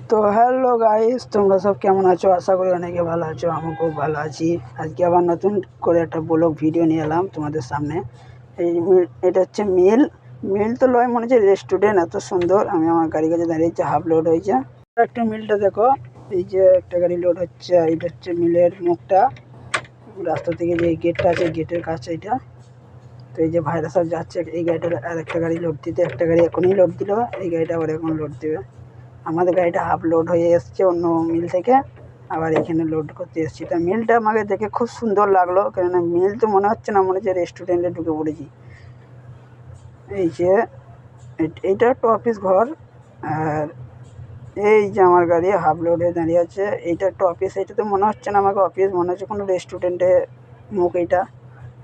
তো hello guys, তোমরা সব কেমন আছো? আশা করি অনেকে ভালো আছো। আমি খুব ভালো আছি। আজকে আবার নতুন করে একটা ব্লগ ভিডিও নিয়ে এলাম তোমাদের সামনে। এটা হচ্ছে মিল তো লয়, মনে হচ্ছে রেস্টুরেন্ট। এত সুন্দর। আমি আমার গাড়ি কাছে দাঁড়িয়েছি, হাফ লোড হয়েছে। একটা মিলটা দেখো, এই যে একটা গাড়ি লোড হচ্ছে। এটা হচ্ছে মিলের মুখটা। রাস্তা থেকে যে গেটটা আছে, গেটের কাছে এটা। তো এই যে ভাইরা সব যাচ্ছে এই গাড়িটা আর একটা গাড়ি লোড দিতে। একটা গাড়ি এখনই লোড দিল, এই গাড়িটা আবার এখন লোড দেবে। আমাদের গাড়িটা হাফ লোড হয়ে এসছে অন্য মিল থেকে, আবার এখানে লোড করতে এসেছি। তা মিলটা আমাকে দেখে খুব সুন্দর লাগলো, কেননা মিল তো মনে হচ্ছে না, মনে হচ্ছে রেস্টুরেন্টে ঢুকে পড়েছি। এই যে এইটা একটা অফিস ঘর। আর এই যে আমার গাড়ি হাফ লোড হয়ে দাঁড়িয়ে আছে, এইটা একটা অফিস। এটা তো মনে হচ্ছে না আমাকে অফিস, মনে হচ্ছে কোনো রেস্টুরেন্টে মুখ। এইটা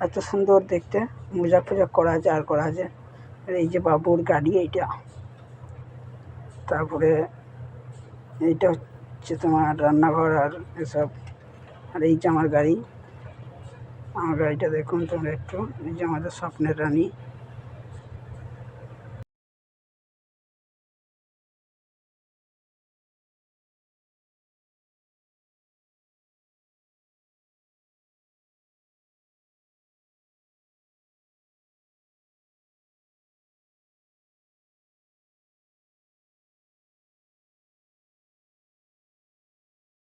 এত সুন্দর দেখতে, মোজাক ফোজাক করা আছে আর করা আছে। আর এই যে বাবুর গাড়ি এইটা। তারপরে এইটা হচ্ছে তোমার রান্নাঘর আর এসব। আর এই যে আমার গাড়িটা দেখুন তোমরা একটু। এই যে আমাদের স্বপ্নের রানী।